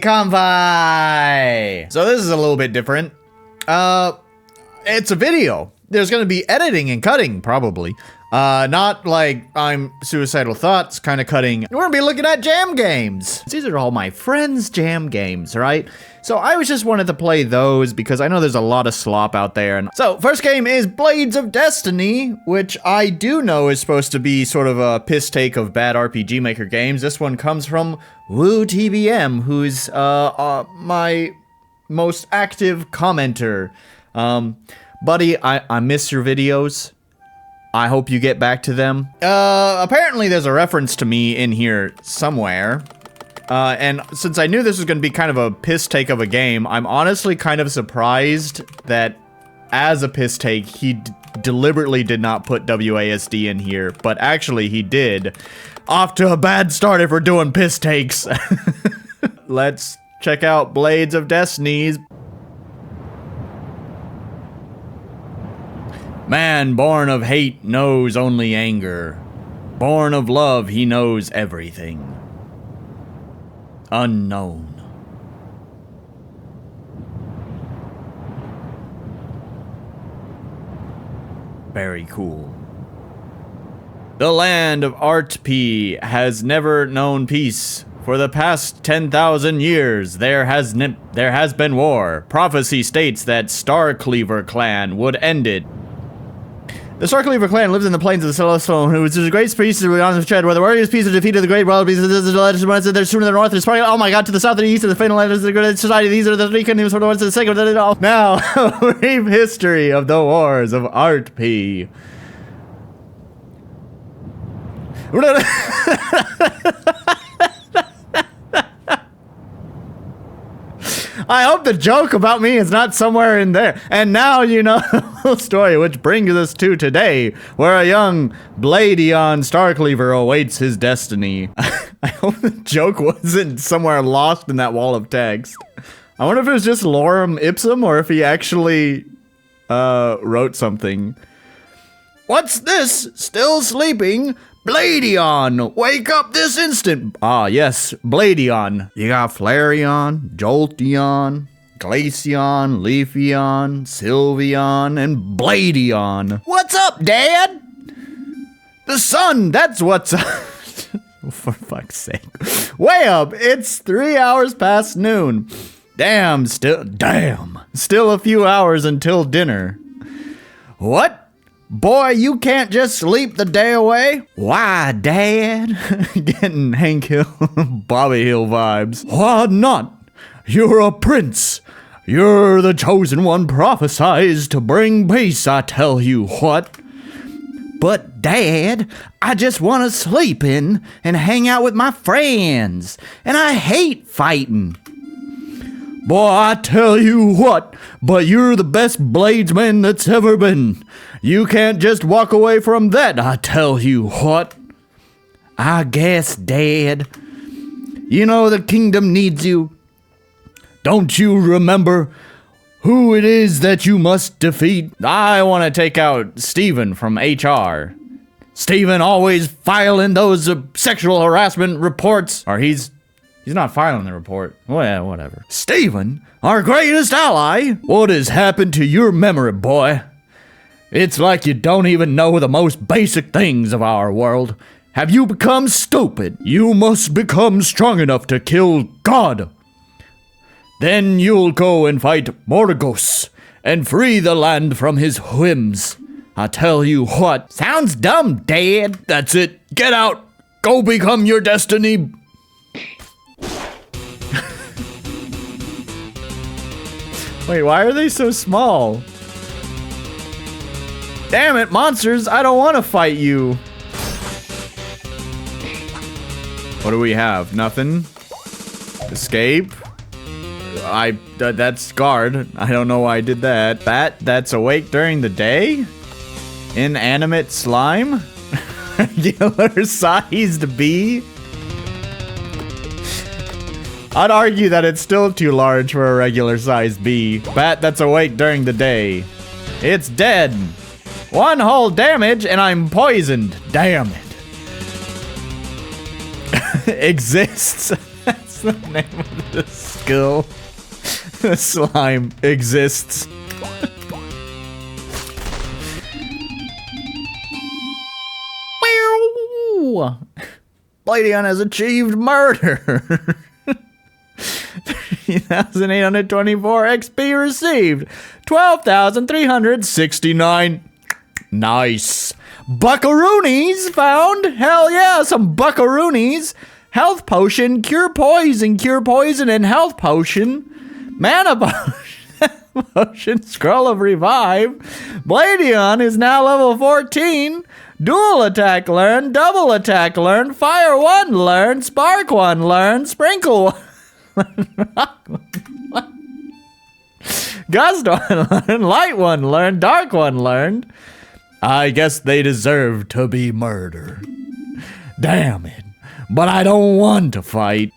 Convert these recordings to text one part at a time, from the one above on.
Confi! So this is a little bit different. It's a video. There's gonna be editing and cutting, probably. Not like I'm Suicidal Thoughts kind of cutting. We're gonna be looking at jam games. These are all my friends' jam games, right? So I was just wanted to play those because I know there's a lot of slop out there. And so first game is Blades of Destiny, which I do know is supposed to be sort of a piss take of bad RPG Maker games. This one comes from WooTBM, who's my most active commenter. Buddy, I miss your videos. I hope you get back to them. Apparently there's a reference to me in here somewhere. And since I knew this was gonna be kind of a piss take of a game, I'm honestly kind of surprised that as a piss take, he deliberately did not put WASD in here, but actually he did. Off to a bad start if we're doing piss takes. Let's check out Blades of Destinies. Man born of hate knows only anger. Born of love, he knows everything. Unknown. Very cool. The land of Art P has never known peace. For the past 10,000 years, there has been war. Prophecy states that Starcleaver clan would end it. The Starcleaver clan lives in the plains of the Celestial, who is the great species of the tread, where the warriors' piece of defeated the great wild beasts. There's two to the north, there's probably, oh my god, to the south and the east of the fatal land is the great society. These are the three kingdoms for the ones to the second. Now, a brief history of the wars of Art P. I hope the joke about me is not somewhere in there. And now you know the whole story, which brings us to today, where a young Bladion Starcleaver awaits his destiny. I hope the joke wasn't somewhere lost in that wall of text. I wonder if it was just lorem ipsum or if he actually wrote something. What's this? Still sleeping? Bladion, wake up this instant! Ah, yes, Bladion. You got Flareon, Jolteon, Glaceon, Leafeon, Sylveon, and Bladion. What's up, Dad? The sun, that's what's up. For fuck's sake. Way up, it's 3 hours past noon. Damn, still a few hours until dinner. What? Boy, you can't just sleep the day away. Why, Dad? Getting Hank Hill, Bobby Hill vibes. Why not? You're a prince. You're the chosen one prophesied to bring peace, I tell you what. But, Dad, I just want to sleep in and hang out with my friends. And I hate fighting. Boy, I tell you what, but you're the best bladesman that's ever been. You can't just walk away from that, I tell you what. I guess, Dad. You know the kingdom needs you. Don't you remember who it is that you must defeat? I want to take out Steven from HR. Steven always filing those sexual harassment reports. Or he's not filing the report. Well, whatever. Steven, our greatest ally. What has happened to your memory, boy? It's like you don't even know the most basic things of our world. Have you become stupid? You must become strong enough to kill God. Then you'll go and fight Morgos and free the land from his whims. I tell you what. Sounds dumb, Dad. That's it. Get out. Go become your destiny. Wait, why are they so small? Damn it, monsters, I don't want to fight you. What do we have? Nothing? Escape? That's guard. I don't know why I did that. Bat that's awake during the day? Inanimate slime? Regular sized bee? I'd argue that it's still too large for a regular sized bee. Bat that's awake during the day. It's dead. 1 whole damage and I'm poisoned. Damn it. Exists. That's the name of this. skill. Slime exists. Bladeon has achieved murder. 3,824 XP received. 12,369. Nice. Buckaroonies found. Hell yeah, some buckaroonies. Health potion, cure poison, and health potion. Mana potion, scroll of revive. Bladeon is now level 14. Dual attack learned, double attack learned, fire 1 learned, spark 1 learned, sprinkle 1 gust 1 learned, light 1 learned, dark 1 learned. I guess they deserve to be murdered. Damn it. But I don't want to fight.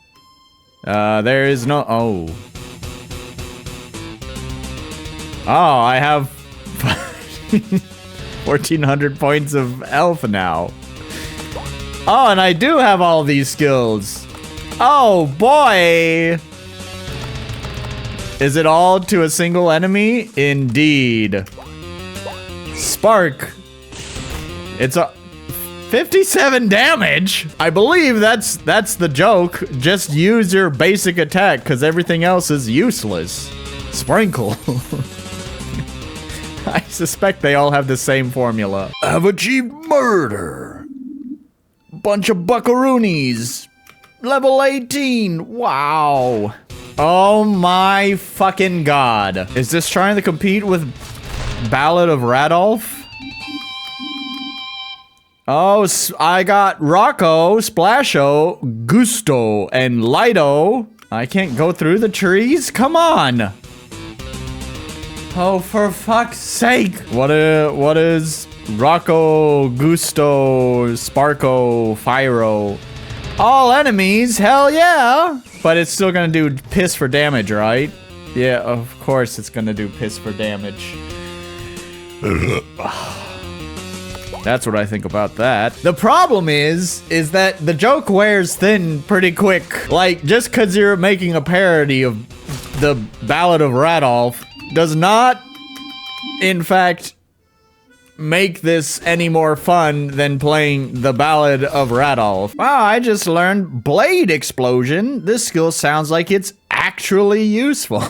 There is no... Oh, I have 1,400 points of health now. Oh, and I do have all these skills. Oh, boy. Is it all to a single enemy? Indeed. Spark. It's a 57 damage. I believe that's the joke. Just use your basic attack because everything else is useless. Sprinkle. I suspect they all have the same formula. Have achieved murder. Bunch of buckaroonies. Level 18. Wow. Oh my fucking god. Is this trying to compete with Ballad of Radolf? Oh, I got Rocco, Splasho, Gusto, and Lido. I can't go through the trees? Come on. Oh, for fuck's sake. What is Rocco, Gusto, Sparko, Fyro? All enemies, hell yeah. But it's still gonna do piss for damage, right? Yeah, of course it's gonna do piss for damage. That's what I think about that. The problem is that the joke wears thin pretty quick. Like, just because you're making a parody of the Ballad of Radolf does not, in fact, make this any more fun than playing the Ballad of Radolf. Wow, I just learned Blade Explosion. This skill sounds like it's actually useful.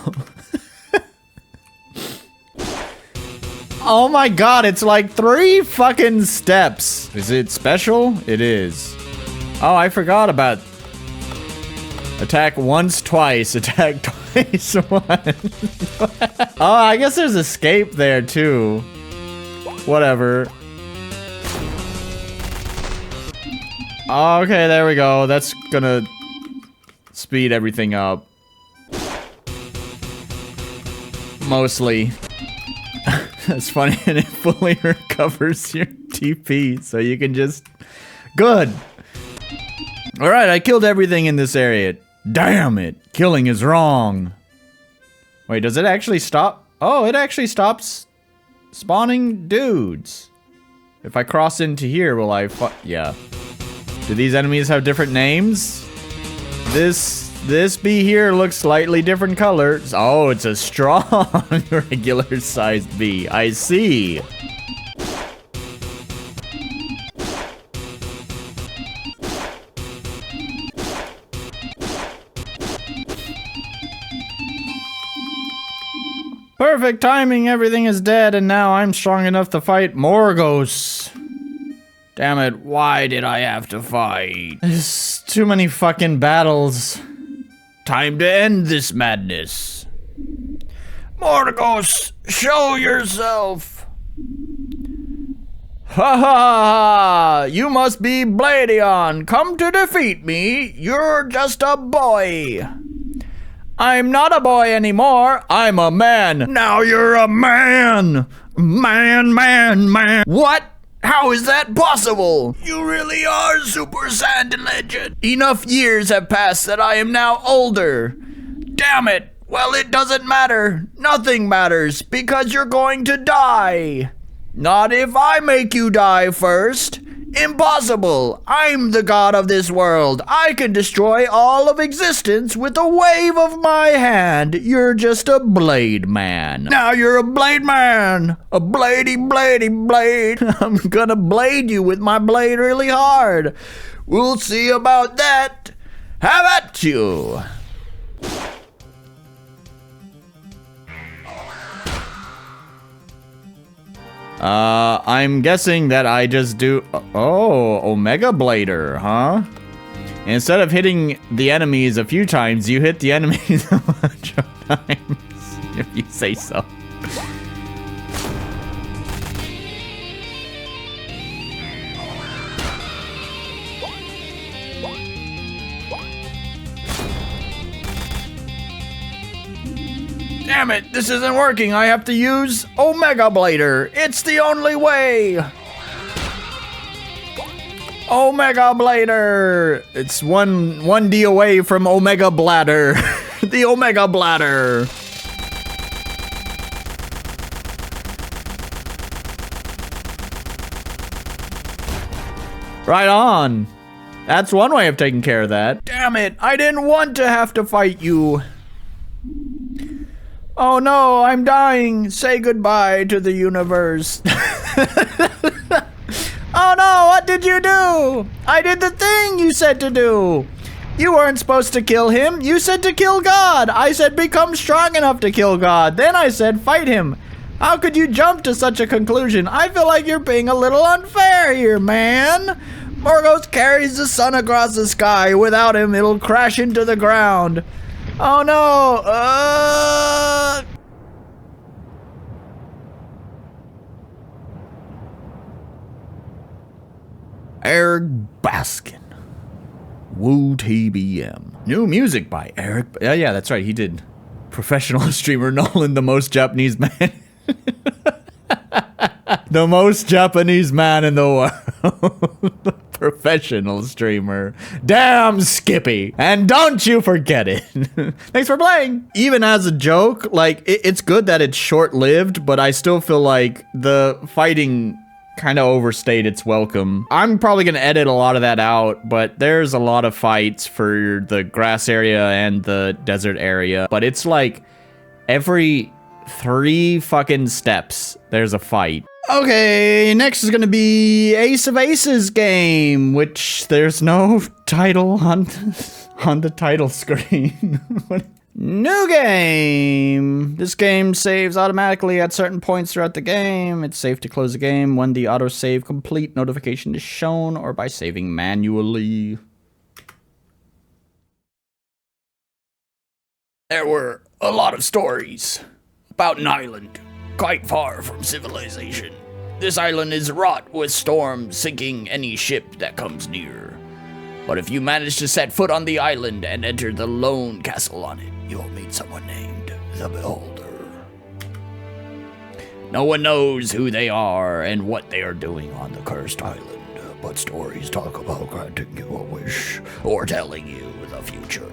Oh my god, it's like 3 fucking steps. Is it special? It is. Oh, I forgot about attack once, twice, attack twice, once. Oh, I guess there's escape there too. Whatever. Okay, there we go. That's gonna speed everything up. Mostly. That's funny, and it fully recovers your TP, so you can just... Good! Alright, I killed everything in this area. Damn it! Killing is wrong! Wait, does it actually stop? Oh, it actually stops spawning dudes. If I cross into here, will I yeah. Do these enemies have different names? This bee here looks slightly different colors. Oh, it's a strong regular sized bee. I see. Perfect timing, everything is dead, and now I'm strong enough to fight more ghosts. Damn it, why did I have to fight? There's too many fucking battles. Time to end this madness. Morgos, show yourself. Ha ha ha! You must be Bladeon. Come to defeat me. You're just a boy. I'm not a boy anymore. I'm a man. Now you're a man. Man. What? How is that possible? You really are Super Saiyan Legend. Enough years have passed that I am now older. Damn it. Well, it doesn't matter. Nothing matters because you're going to die. Not if I make you die first. Impossible! I'm the god of this world. I can destroy all of existence with a wave of my hand. You're just a blade man. Now you're a blade man. A bladey blade. I'm gonna blade you with my blade really hard. We'll see about that. Have at you. I'm guessing that I just do... Oh, Omega Blader, huh? Instead of hitting the enemies a few times, you hit the enemies a bunch of times, if you say so. Damn it, this isn't working. I have to use Omega Blader. It's the only way. Omega Blader. It's 1D away from Omega Bladder. The Omega Bladder. Right on. That's one way of taking care of that. Damn it, I didn't want to have to fight you. Oh no, I'm dying. Say goodbye to the universe. Oh no, what did you do? I did the thing you said to do. You weren't supposed to kill him. You said to kill God. I said become strong enough to kill God. Then I said fight him. How could you jump to such a conclusion? I feel like you're being a little unfair here, man. Morgos carries the sun across the sky. Without him, it'll crash into the ground. Oh no! Eric Baskin. Woo TBM. New music by Eric. Yeah, that's right. He did professional streamer Nolan, the most Japanese man. The most Japanese man in the world. Professional streamer. Damn Skippy. And don't you forget it. Thanks for playing. Even as a joke, like, it's good that it's short-lived, but I still feel like the fighting kind of overstayed its welcome. I'm probably gonna edit a lot of that out, but there's a lot of fights for the grass area and the desert area. But it's like every 3 fucking steps, there's a fight. Okay, next is gonna be Ace of Aces game, which there's no title on the title screen. New game. This game saves automatically at certain points throughout the game. It's safe to close the game when the autosave complete notification is shown or by saving manually. There were a lot of stories about an island quite far from civilization. This island is wrought with storms, sinking any ship that comes near. But if you manage to set foot on the island and enter the lone castle on it, you'll meet someone named the Beholder. No one knows who they are and what they are doing on the cursed island, but stories talk about granting you a wish or telling you the future.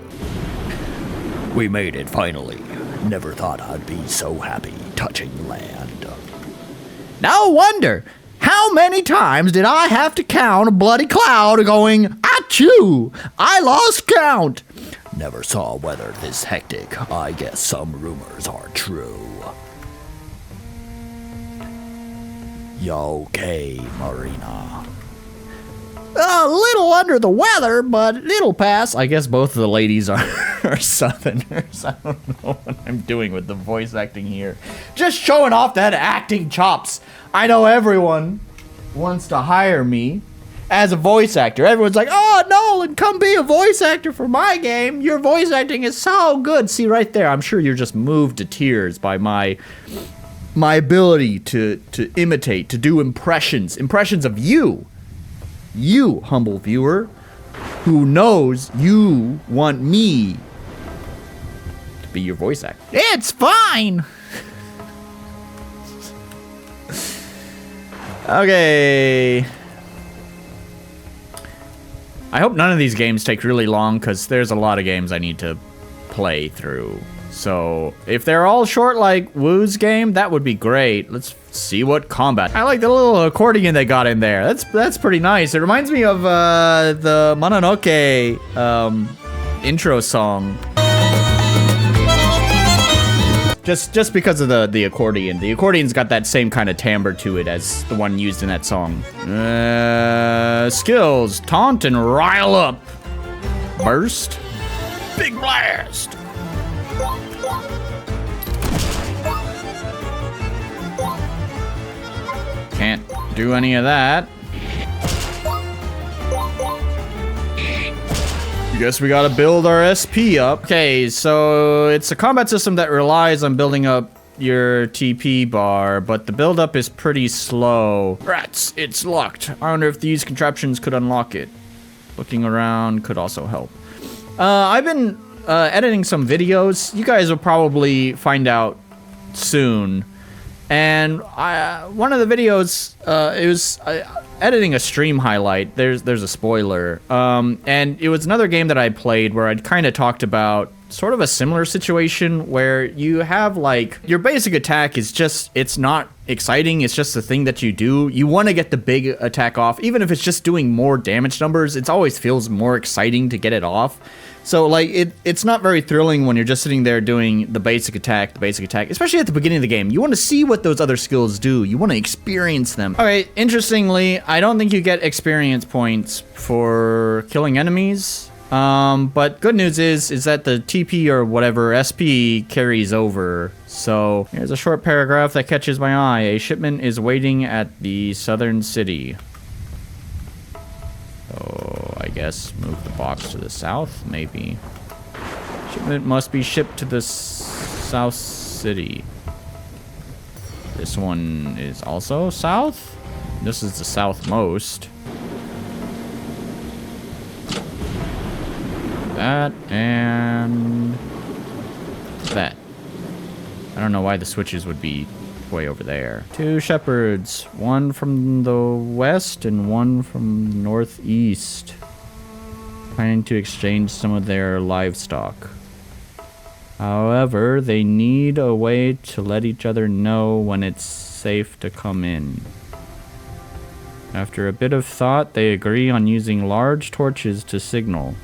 We made it finally. Never thought I'd be so happy touching land. No wonder. How many times did I have to count a bloody cloud going, achoo! I lost count. Never saw weather this hectic. I guess some rumors are true. Yo, okay, Marina. A little under the weather, but it'll pass. I guess both of the ladies are Southerners. I don't know what I'm doing with the voice acting here. Just showing off that acting chops. I know everyone wants to hire me as a voice actor. Everyone's like, oh, Nolan, come be a voice actor for my game. Your voice acting is so good. See, right there, I'm sure you're just moved to tears by my ability to imitate, to do impressions of you. You, humble viewer, who knows you want me to be your voice actor. It's fine! Okay. I hope none of these games take really long, because there's a lot of games I need to play through. So if they're all short like Woo's game, that would be great. Let's see what combat. I like the little accordion they got in there. That's pretty nice. It reminds me of the Mononoke intro song. Just because of the accordion. The accordion's got that same kind of timbre to it as the one used in that song. Skills, taunt and rile up. Burst. Big blast. Can't do any of that. Guess we gotta build our SP up. Okay, so it's a combat system that relies on building up your TP bar, but the buildup is pretty slow. Rats, it's locked. I wonder if these contraptions could unlock it. Looking around could also help. I've been editing some videos. You guys will probably find out soon. And one of the videos, it was editing a stream highlight. There's a spoiler. And it was another game that I played where I'd kind of talked about sort of a similar situation where you have like your basic attack is just, it's not exciting. It's just the thing that you do. You want to get the big attack off, even if it's just doing more damage numbers. It always feels more exciting to get it off. So like it's not very thrilling when you're just sitting there doing the basic attack, especially at the beginning of the game. You want to see what those other skills do. You want to experience them. All right, interestingly, I don't think you get experience points for killing enemies. But good news is that the TP or whatever SP carries over. So here's a short paragraph that catches my eye. A shipment is waiting at the southern city. So I guess move the box to the south, maybe. Shipment must be shipped to the south city. This one is also south? This is the southmost. That and that. I don't know why the switches would be way over there. Two shepherds, one from the west and one from the northeast, planning to exchange some of their livestock. However, they need a way to let each other know when it's safe to come in. After a bit of thought, they agree on using large torches to signal.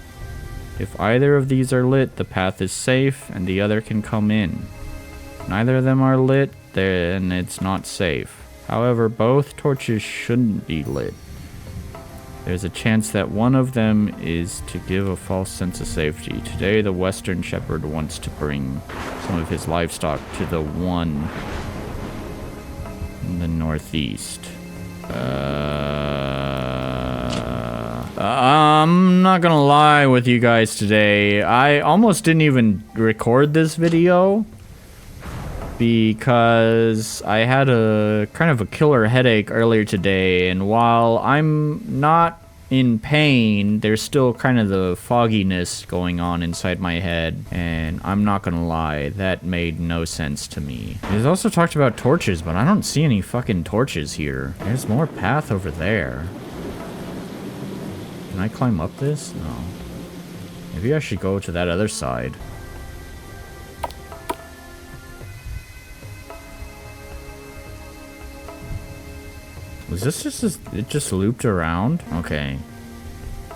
If either of these are lit, the path is safe and the other can come in. If neither of them are lit, then it's not safe. However, both torches shouldn't be lit. There's a chance that one of them is to give a false sense of safety. Today, the Western Shepherd wants to bring some of his livestock to the one in the northeast. I'm not gonna lie with you guys today. I almost didn't even record this video because I had a kind of a killer headache earlier today, and while I'm not in pain, there's still kind of the fogginess going on inside my head, and I'm not gonna lie, that made no sense to me. There's also talked about torches, but I don't see any fucking torches here. There's more path over there. Can I climb up this? No. Maybe I should go to that other side. Was this just it just looped around? Okay.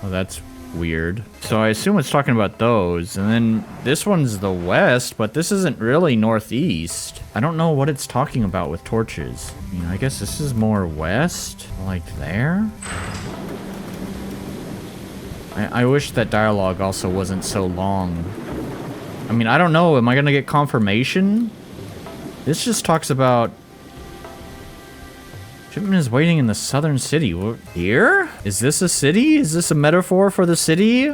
Well, that's weird. So I assume it's talking about those, and then this one's the west, but this isn't really northeast. I don't know what it's talking about with torches. I mean, I guess this is more west, like there. I wish that dialogue also wasn't so long. I mean, I don't know. Am I gonna get confirmation? This just talks about shipment is waiting in the southern city. Here? Is this a city? Is this a metaphor for the city?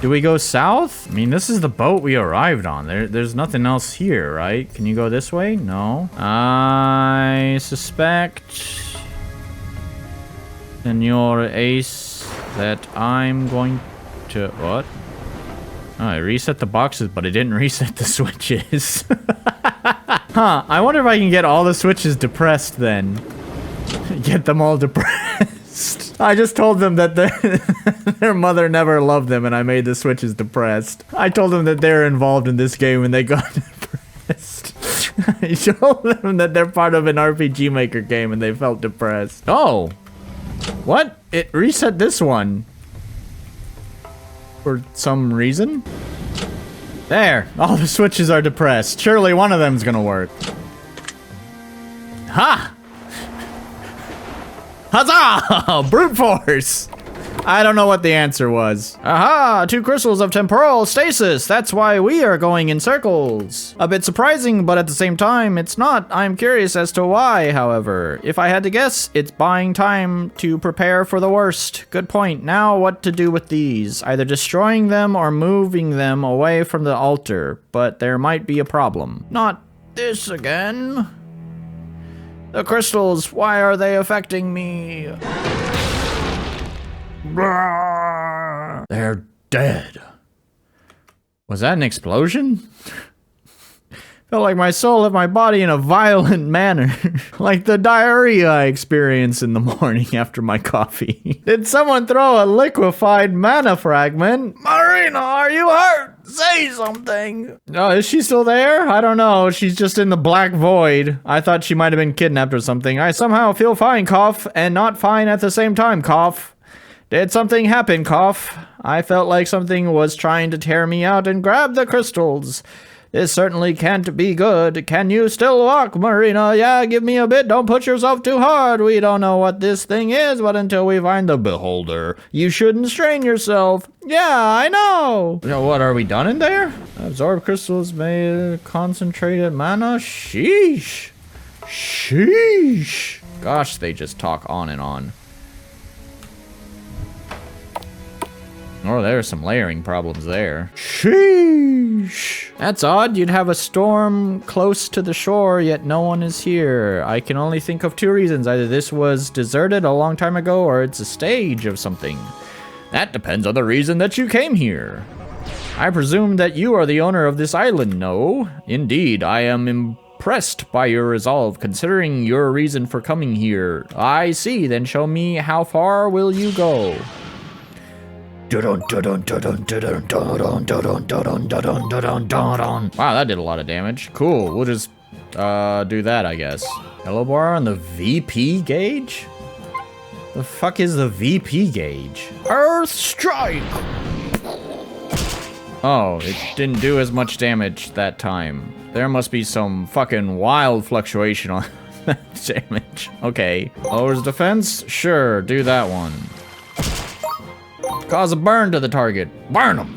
Do we go south? I mean, this is the boat we arrived on. There's nothing else here, right? Can you go this way? No. I suspect, Senor Ace, that I'm going to... What? Oh, I reset the boxes, but I didn't reset the switches. Huh, I wonder if I can get all the switches depressed then. Get them all depressed. I just told them that their mother never loved them, and I made the Switches depressed. I told them that they're involved in this game, and they got depressed. I told them that they're part of an RPG Maker game, and they felt depressed. Oh, what? It reset this one for some reason. There, all the Switches are depressed. Surely one of them's gonna work. Ha! Huzzah! Brute force! I don't know what the answer was. Aha! 2 crystals of temporal stasis. That's why we are going in circles. A bit surprising, but at the same time, it's not. I'm curious as to why, however. If I had to guess, it's buying time to prepare for the worst. Good point. Now what to do with these? Either destroying them or moving them away from the altar. But there might be a problem. Not this again. The crystals, why are they affecting me? They're dead. Was that an explosion? Felt like my soul left my body in a violent manner. Like the diarrhea I experience in the morning after my coffee. Did someone throw a liquefied mana fragment? Marina, are you hurt? Say something. Oh, is she still there? I don't know. She's just in the black void. I thought she might have been kidnapped or something. I somehow feel fine, cough, and not fine at the same time, cough. Did something happen, cough? I felt like something was trying to tear me out and grab the crystals. This certainly can't be good. Can you still walk, Marina? Yeah, give me a bit. Don't push yourself too hard. We don't know what this thing is, but until we find the beholder, you shouldn't strain yourself. Yeah, I know. What, are we done in there? Absorb crystals made concentrated mana? Sheesh. Sheesh. Gosh, they just talk on and on. Oh, there's some layering problems there. Sheesh. That's odd. You'd have a storm close to the shore, yet no one is here. I can only think of 2 reasons. Either this was deserted a long time ago, or it's a stage of something. That depends on the reason that you came here. I presume that you are the owner of this island, no? Indeed, I am impressed by your resolve, considering your reason for coming here. I see, then show me how far will you go? Wow, that did a lot of damage. Cool, we'll just do that, I guess. Hello bar on the VP gauge? The fuck is the VP gauge? Earth strike! Oh, it didn't do as much damage that time. There must be some fucking wild fluctuation on that damage. Okay. Lowers defense? Sure, do that one. Cause a burn to the target. Burn them.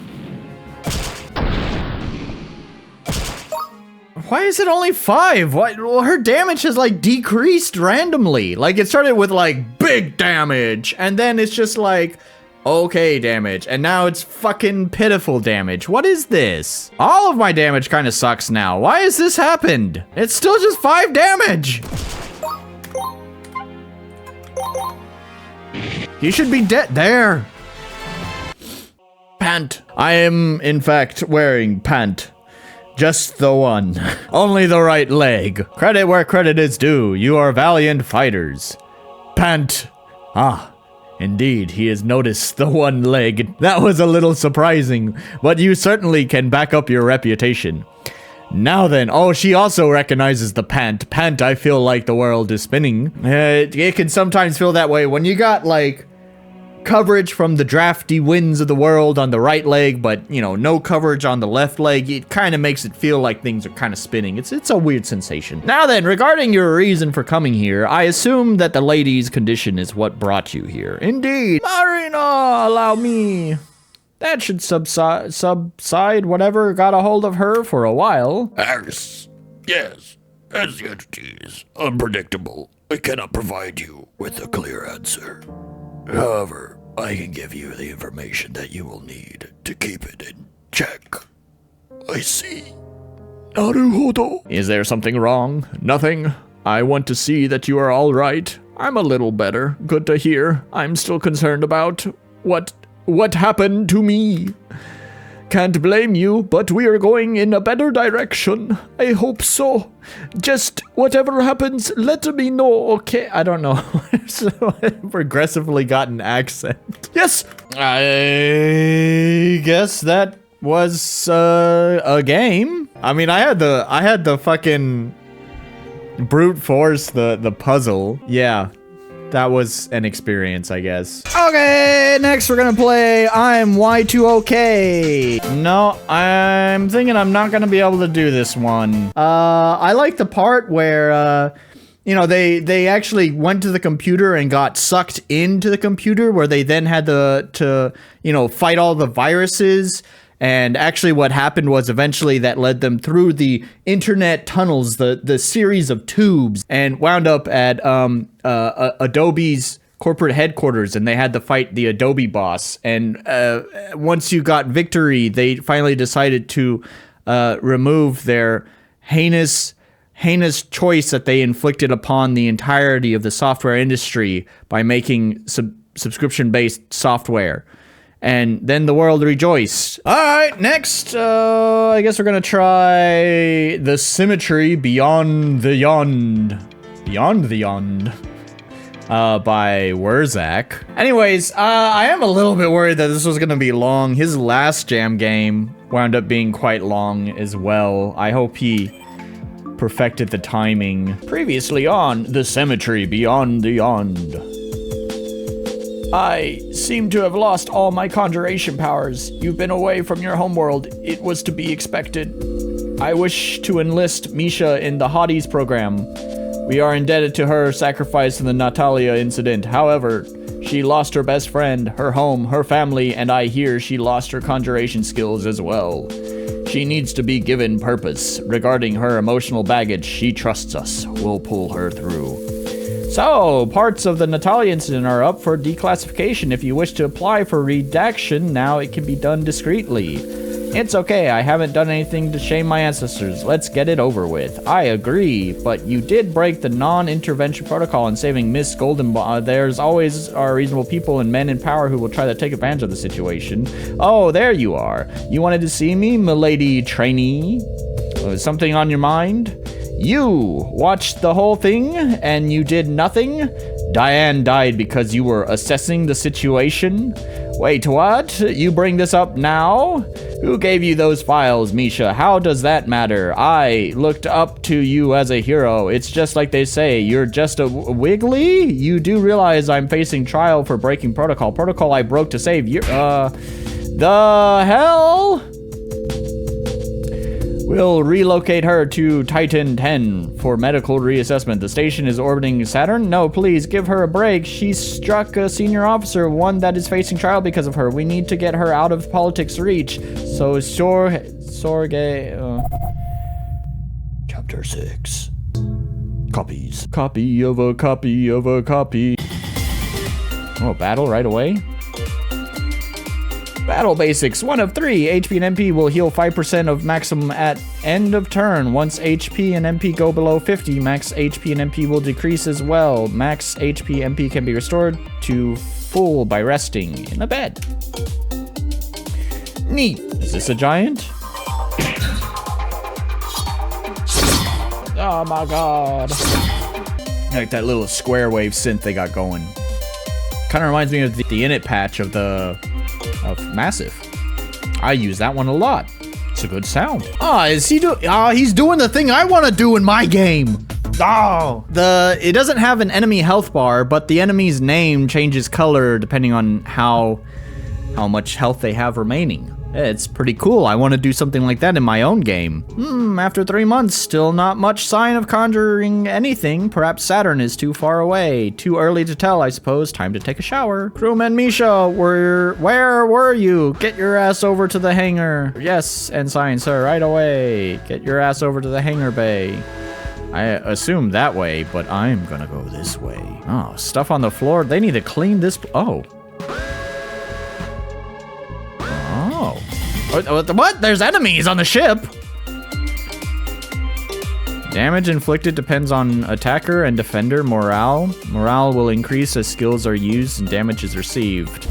Why is it only 5? Why? Well, her damage has like decreased randomly. Like it started with like big damage, and then it's just like okay damage, and now it's fucking pitiful damage. What is this? All of my damage kind of sucks now. Why has this happened? It's still just 5 damage. He should be dead. There. Pant. I am, in fact, wearing pant. Just the one. Only the right leg. Credit where credit is due. You are valiant fighters. Pant. Ah, indeed, he has noticed the one leg. That was a little surprising, but you certainly can back up your reputation. Now then, oh, she also recognizes the pant. Pant, I feel like the world is spinning. It can sometimes feel that way when you got, like, coverage from the drafty winds of the world on the right leg, but, you know, no coverage on the left leg. It kind of makes it feel like things are kind of spinning. It's a weird sensation. Now then, regarding your reason for coming here, I assume that the lady's condition is what brought you here. Indeed. Marina, allow me. That should subside whatever got a hold of her for a while. Yes, as the entity is unpredictable, I cannot provide you with a clear answer. However, I can give you the information that you will need to keep it in check. I see. Naruhodo. Is there something wrong? Nothing? I want to see that you are all right. I'm a little better. Good to hear. I'm still concerned about what happened to me. can't blame you, but we are going in a better direction. I hope so. Just whatever happens, let me know, okay? I don't know. So progressively got an accent. Yes, I guess that was a game. I mean, I had the fucking brute force the puzzle. Yeah. That was an experience, I guess. Okay, next we're gonna play I'm Y2OK. No, I'm thinking I'm not gonna be able to do this one. I like the part where, you know, they actually went to the computer and got sucked into the computer, where they then had to you know, fight all the viruses. And actually what happened was eventually that led them through the internet tunnels, the series of tubes, and wound up at Adobe's corporate headquarters, and they had to fight the Adobe boss. And once you got victory, they finally decided to remove their heinous choice that they inflicted upon the entirety of the software industry by making subscription-based software. And then the world rejoiced. All right, next, I guess we're gonna try the symmetry beyond the yond. Beyond the yond. By Wurzak. Anyways, I am a little bit worried that this was gonna be long. His last jam game wound up being quite long as well. I hope he perfected the timing. Previously on the symmetry beyond the yond. I seem to have lost all my conjuration powers. You've been away from your homeworld. It was to be expected. I wish to enlist Misha in the Hotties program. We are indebted to her sacrifice in the Natalia incident. However, she lost her best friend, her home, her family, and I hear she lost her conjuration skills as well. She needs to be given purpose. Regarding her emotional baggage, she trusts us. We'll pull her through. So, parts of the Natalia incident are up for declassification. If you wish to apply for redaction, now it can be done discreetly. It's okay, I haven't done anything to shame my ancestors. Let's get it over with. I agree, but you did break the non-intervention protocol in saving Miss Goldenbond. There's always are reasonable people and men in power who will try to take advantage of the situation. Oh, there you are. You wanted to see me, milady trainee? Something on your mind? You watched the whole thing and you did nothing? Diane died because you were assessing the situation? Wait, what? You bring this up now? Who gave you those files, Misha? How does that matter? I looked up to you as a hero. It's just like they say, you're just a wiggly? You do realize I'm facing trial for breaking protocol. Protocol I broke to save you. The hell? We'll relocate her to Titan 10 for medical reassessment. The station is orbiting Saturn? No, please, give her a break. She struck a senior officer, one that is facing trial because of her. We need to get her out of politics' reach. So, Chapter 6. Copies. Copy of a copy of a copy. Oh, battle right away? Battle basics, 1 of 3. HP and MP will heal 5% of maximum at end of turn. Once HP and MP go below 50, max HP and MP will decrease as well. Max HP MP can be restored to full by resting in a bed. Neat. Is this a giant? Oh my god. I like that little square wave synth they got going. Kind of reminds me of the init patch of Massive. I use that one a lot. It's a good sound. He's doing the thing I want to do in my game. It doesn't have an enemy health bar, but the enemy's name changes color depending on how much health they have remaining. It's pretty cool. I want to do something like that in my own game. After 3 months, still not much sign of conjuring anything. Perhaps Saturn is too far away. Too early to tell, I suppose. Time to take a shower. Crewman Misha, where were you? Get your ass over to the hangar. Yes, Ensign, sir, right away. Get your ass over to the hangar bay. I assume that way, but I'm gonna go this way. Oh, stuff on the floor. They need to clean this. Oh. What? There's enemies on the ship! Damage inflicted depends on attacker and defender morale. Morale will increase as skills are used and damage is received.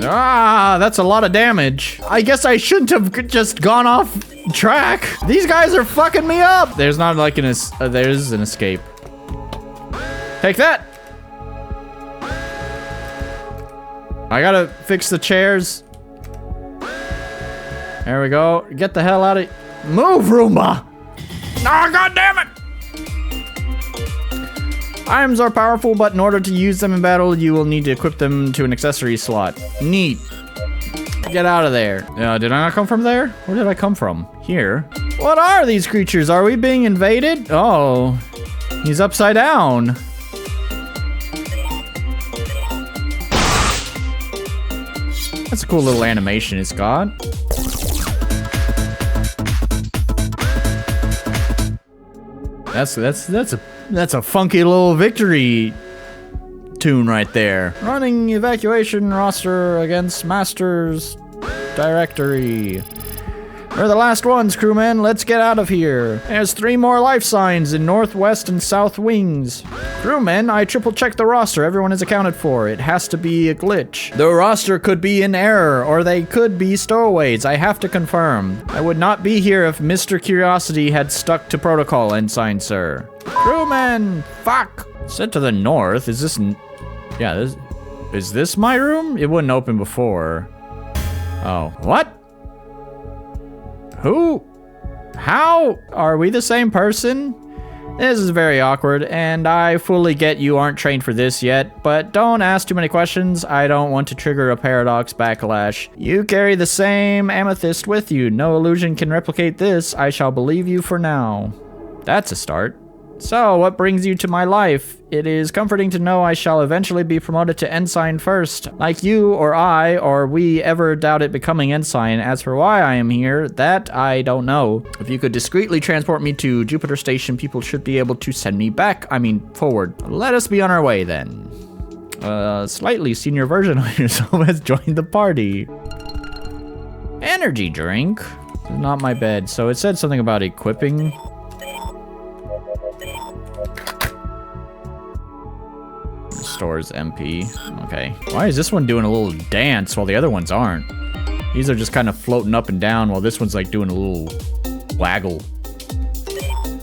Ah, that's a lot of damage. I guess I shouldn't have just gone off track. These guys are fucking me up. There's not like there's an escape. Take that. I gotta fix the chairs. There we go. Get the hell out of... Move, Roomba! Ah, god damn it! Items are powerful, but in order to use them in battle, you will need to equip them to an accessory slot. Neat. Get out of there. Did I not come from there? Where did I come from? Here. What are these creatures? Are we being invaded? Oh. He's upside down. That's a cool little animation it's got. That's a funky little victory tune right there. Running evacuation roster against Masters Directory. We're the last ones, crewmen. Let's get out of here. There's 3 more life signs in northwest and south wings. Crewmen, I triple-checked the roster. Everyone is accounted for. It has to be a glitch. The roster could be in error, or they could be stowaways. I have to confirm. I would not be here if Mr. Curiosity had stuck to protocol, ensign, sir. Crewmen, fuck. Set to the north. Is this... Yeah, is this my room? It wouldn't open before. Oh, what? Who? How? Are we the same person? This is very awkward, and I fully get you aren't trained for this yet, but don't ask too many questions. I don't want to trigger a paradox backlash. You carry the same amethyst with you. No illusion can replicate this. I shall believe you for now. That's a start. So, what brings you to my life? It is comforting to know I shall eventually be promoted to ensign first. Like you, or I, or we ever doubted becoming ensign. As for why I am here, that I don't know. If you could discreetly transport me to Jupiter Station, people should be able to send me back. I mean, forward. Let us be on our way, then. Slightly senior version of yourself has joined the party. Energy drink? Not my bed. So it said something about equipping. Stores MP. Okay. Why is this one doing a little dance while the other ones aren't? These are just kind of floating up and down while this one's like doing a little waggle.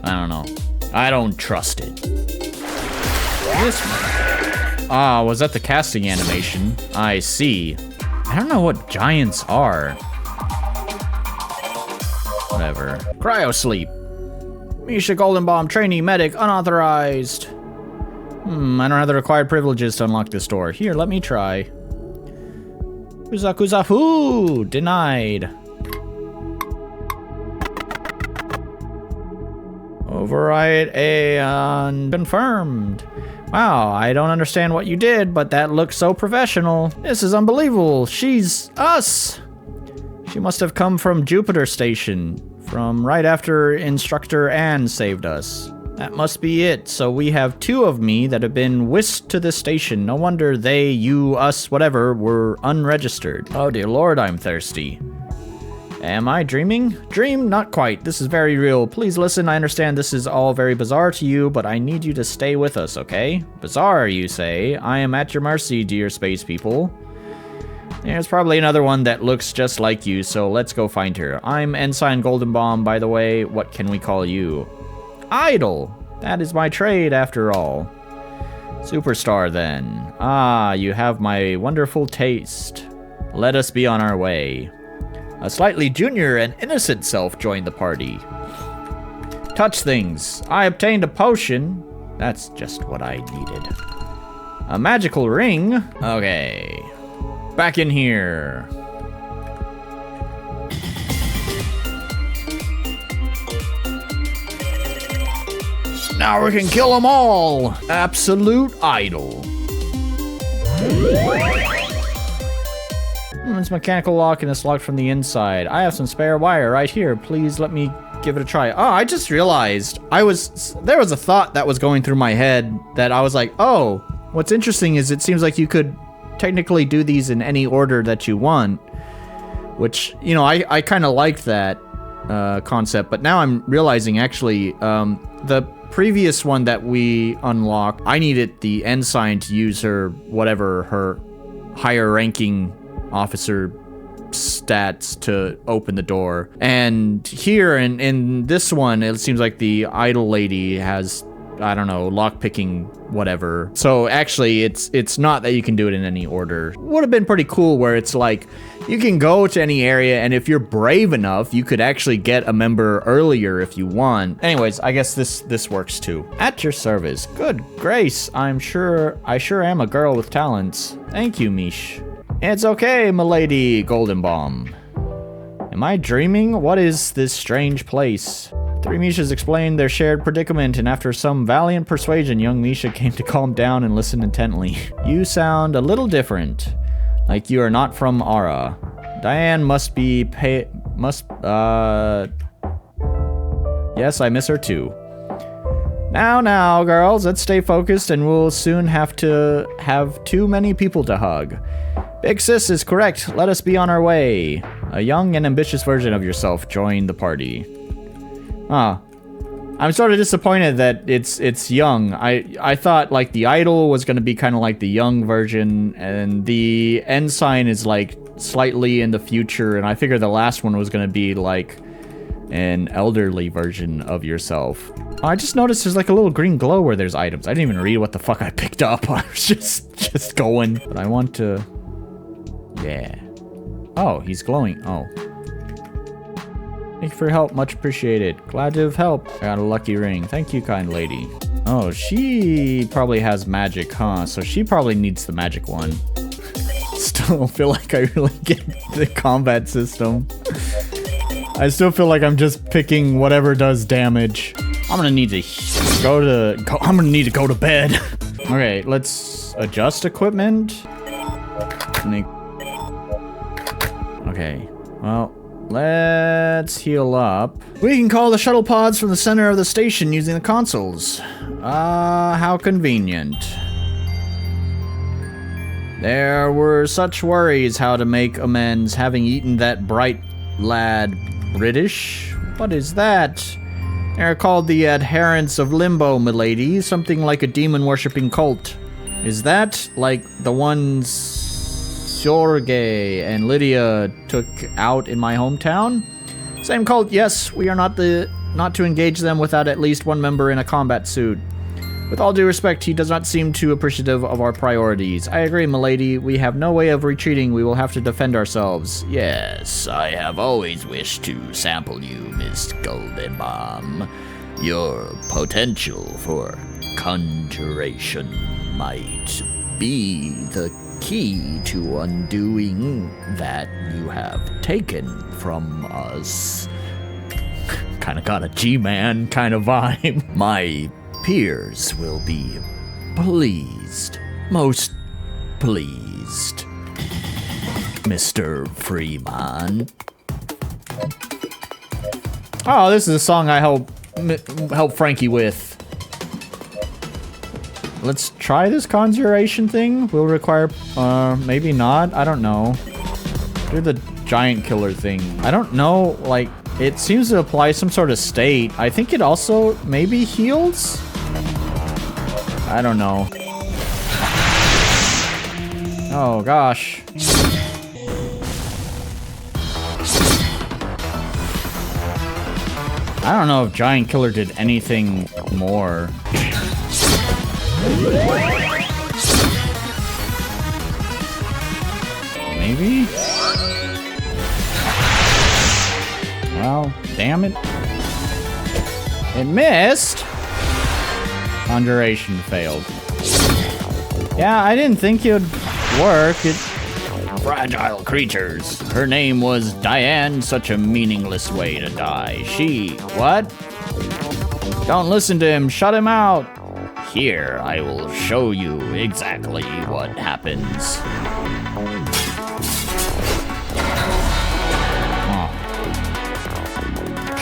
I don't know. I don't trust it. This one. Ah, was that the casting animation? I see. I don't know what giants are. Whatever. Cryo sleep. Misha Golden Bomb trainee medic unauthorized. I don't have the required privileges to unlock this door. Here, let me try. Kuzakuzafu! Denied. Override and confirmed. Wow, I don't understand what you did, but that looks so professional. This is unbelievable. She's us. She must have come from Jupiter Station, from right after Instructor Ann saved us. That must be it. So we have 2 of me that have been whisked to this station. No wonder they, you, us, whatever, were unregistered. Oh dear lord, I'm thirsty. Am I dreaming? Dream? Not quite. This is very real. Please listen, I understand this is all very bizarre to you, but I need you to stay with us, okay? Bizarre, you say? I am at your mercy, dear space people. There's probably another one that looks just like you, so let's go find her. I'm Ensign Golden Bomb, by the way. What can we call you? Idol. That is my trade, after all. Superstar, then. Ah, you have my wonderful taste. Let us be on our way. A slightly junior and innocent self joined the party. Touch things. I obtained a potion. That's just what I needed. A magical ring. Okay. Back in here. Now we can kill them all! Absolute idol. It's mechanical lock and it's locked from the inside. I have some spare wire right here. Please let me give it a try. Oh, I just realized there was a thought that was going through my head that I was like, oh, what's interesting is it seems like you could technically do these in any order that you want, which, you know, I kind of liked that concept, but now I'm realizing actually the previous one that we unlocked, I needed the ensign to use her, whatever her higher ranking officer stats to open the door. And here in this one, it seems like the idol lady has, I don't know, lockpicking, whatever. So actually, it's not that you can do it in any order. Would have been pretty cool where it's like, you can go to any area, and if you're brave enough, you could actually get a member earlier if you want. Anyways, I guess this works too. At your service. Good grace, I sure am a girl with talents. Thank you, Mish. It's okay, milady, Golden Bomb. Am I dreaming? What is this strange place? Three Mishas explained their shared predicament, and after some valiant persuasion, young Misha came to calm down and listen intently. You sound a little different. Like you are not from Ara. Diane must be yes, I miss her too. Now, girls, let's stay focused and we'll soon have to have too many people to hug. Big Sis is correct. Let us be on our way. A young and ambitious version of yourself joined the party. I'm sort of disappointed that it's young. I thought like the idol was gonna be kind of like the young version, and the ensign is like slightly in the future, and I figured the last one was gonna be like an elderly version of yourself. I just noticed there's like a little green glow where there's items. I didn't even read what the fuck I picked up. I was just going. But I want to... Yeah. Oh, he's glowing. Oh. Thank you for your help. Much appreciated. Glad to have helped. I got a lucky ring. Thank you, kind lady. Oh, she probably has magic, huh? So she probably needs the magic one. Still don't feel like I really get the combat system. I still feel like I'm just picking whatever does damage. I'm gonna need to go to bed. Okay, let's adjust equipment. Okay, well, let's heal up. We can call the shuttle pods from the center of the station using the consoles. How convenient. There were such worries how to make amends, having eaten that bright lad. British? What is that? They're called the adherents of Limbo, milady. Something like a demon-worshipping cult. Is that like the ones Jorge and Lydia took out in my hometown? Same cult, yes. We are not to engage them without at least one member in a combat suit. With all due respect, he does not seem too appreciative of our priorities. I agree, milady. We have no way of retreating. We will have to defend ourselves. Yes, I have always wished to sample you, Miss Golden Bomb. Your potential for conjuration might be the key to undoing that you have taken from us. Kinda got a G-Man kind of vibe. My peers will be pleased. Most pleased. Mr. Freeman. Oh, this is a song I help Frankie with. Let's try this conjuration thing. Will require, maybe not. I don't know. Do the giant killer thing. I don't know, like, it seems to apply some sort of state. I think it also maybe heals? I don't know. Oh, gosh. I don't know if Giant Killer did anything more. Maybe? Well, damn it. It missed! Conjuration failed. Yeah, I didn't think it would work. Fragile creatures. Her name was Diane, such a meaningless way to die. What? Don't listen to him, shut him out. Here, I will show you exactly what happens. Oh.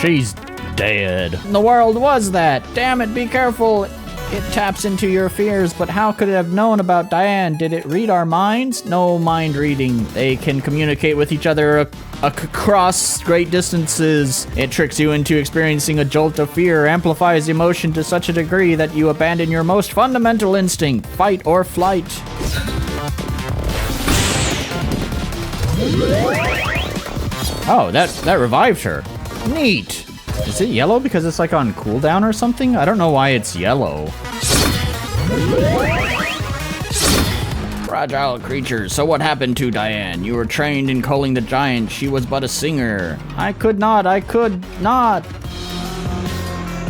She's dead. The world was that. Damn it, be careful. It taps into your fears, but how could it have known about Diane? Did it read our minds? No mind reading. They can communicate with each other across great distances. It tricks you into experiencing a jolt of fear, amplifies emotion to such a degree that you abandon your most fundamental instinct, fight or flight. Oh, that revived her. Neat. Is it yellow because it's like on cooldown or something? I don't know why it's yellow. Fragile creatures. So what happened to Diane? You were trained in culling the giant. She was but a singer. I could not.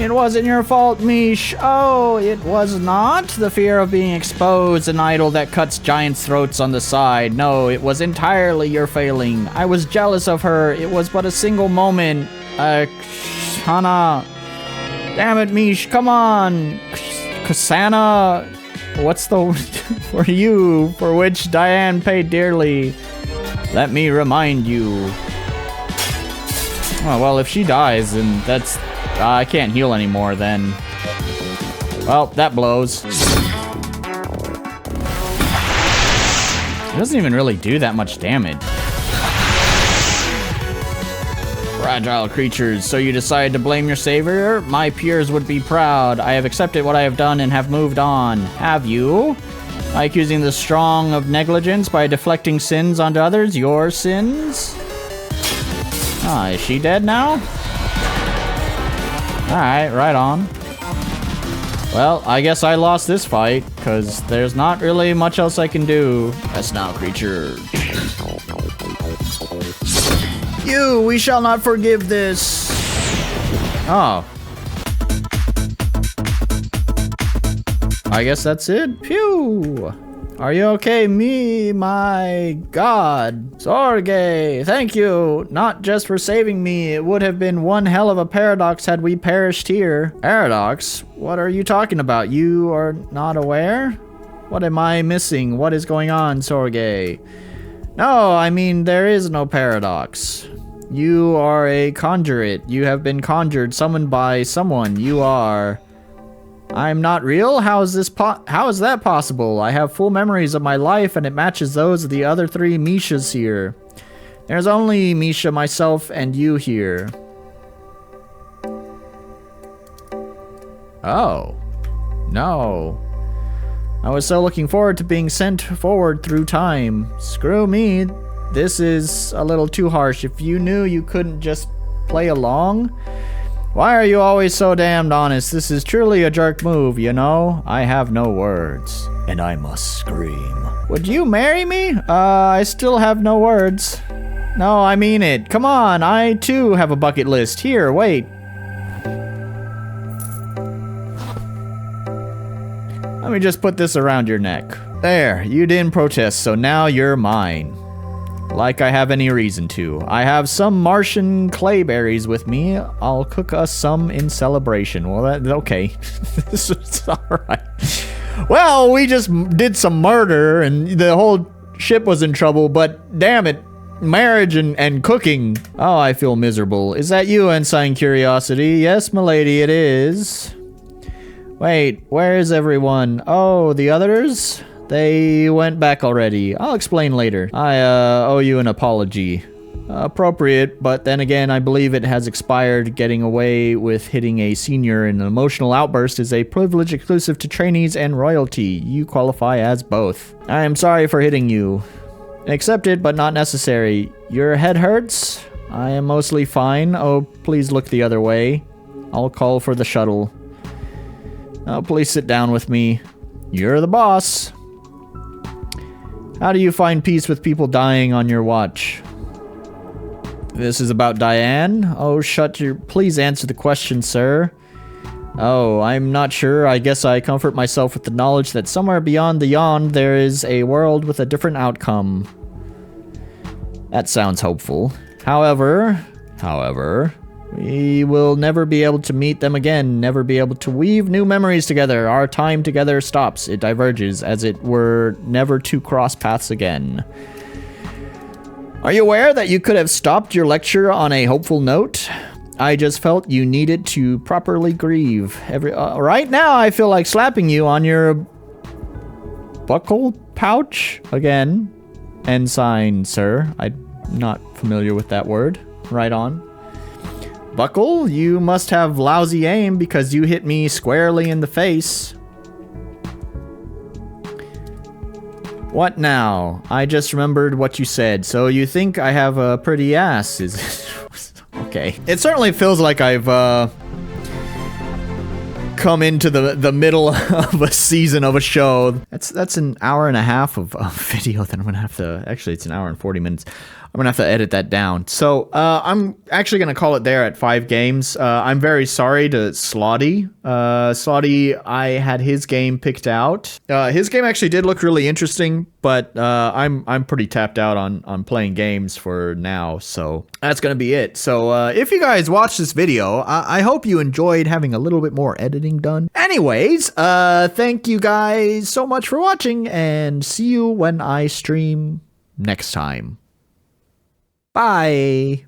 It wasn't your fault, Mish. Oh, it was not the fear of being exposed, an idol that cuts giants' throats on the side. No, it was entirely your failing. I was jealous of her. It was but a single moment. Hana. Damn it, Mish. Come on. Kasana. What's the for you, for which Diane paid dearly? Let me remind you. Oh, well, if she dies, then that's... I can't heal anymore, then. Well, that blows. It doesn't even really do that much damage. Fragile creatures, so you decided to blame your savior? My peers would be proud. I have accepted what I have done and have moved on. Have you? By accusing the strong of negligence by deflecting sins onto others? Your sins? Ah, is she dead now? Alright, right on. Well, I guess I lost this fight, because there's not really much else I can do. That's now, creature. You, we shall not forgive this. Oh. I guess that's it. Phew. Are you okay? Me, my god. Sorge, thank you. Not just for saving me. It would have been one hell of a paradox had we perished here. Paradox? What are you talking about? You are not aware? What am I missing? What is going on, Sorge? No, I mean, there is no paradox. You are a conjurate. You have been conjured, summoned by someone. You are... I'm not real? How is that possible? I have full memories of my life and it matches those of the other three Mishas here. There's only Misha, myself, and you here. Oh. No. I was so looking forward to being sent forward through time. Screw me. This is a little too harsh. If you knew you couldn't just play along... Why are you always so damned honest? This is truly a jerk move, you know? I have no words. And I must scream. Would you marry me? I still have no words. No, I mean it. Come on, I too have a bucket list. Here, wait. Let me just put this around your neck. There, you didn't protest, so now you're mine. Like I have any reason to. I have some Martian clayberries with me. I'll cook us some in celebration. Well, that's okay. This is alright. Well, we just did some murder and the whole ship was in trouble, but damn it. Marriage and cooking. Oh, I feel miserable. Is that you, Ensign Curiosity? Yes, milady, it is. Wait, where is everyone? Oh, the others? They went back already. I'll explain later. I owe you an apology. Appropriate, but then again, I believe it has expired. Getting away with hitting a senior in an emotional outburst is a privilege exclusive to trainees and royalty. You qualify as both. I am sorry for hitting you. Accepted, but not necessary. Your head hurts? I am mostly fine. Oh, please look the other way. I'll call for the shuttle. Oh, please sit down with me. You're the boss. How do you find peace with people dying on your watch? This is about Diane? Oh, please answer the question, sir. Oh, I'm not sure. I guess I comfort myself with the knowledge that somewhere beyond the yawn there is a world with a different outcome. That sounds hopeful. However, we will never be able to meet them again, never be able to weave new memories together. Our time together stops. It diverges, as it were never to cross paths again. Are you aware that you could have stopped your lecture on a hopeful note? I just felt you needed to properly grieve. Right now, I feel like slapping you on your buckle pouch again. Ensign, sir. I'm not familiar with that word. Right on. Buckle, you must have lousy aim because you hit me squarely in the face. What now? I just remembered what you said. So you think I have a pretty ass? Is okay. It certainly feels like I've come into the middle of a season of a show. That's an hour and a half of video that I'm gonna have to. Actually, it's an hour and 40 minutes. I'm gonna have to edit that down. So I'm actually gonna call it there at 5 games. I'm very sorry to Slotty. Slotty, I had his game picked out. His game actually did look really interesting, but I'm pretty tapped out on playing games for now. So that's gonna be it. So if you guys watch this video, I hope you enjoyed having a little bit more editing done. Anyways, thank you guys so much for watching, and see you when I stream next time. Bye.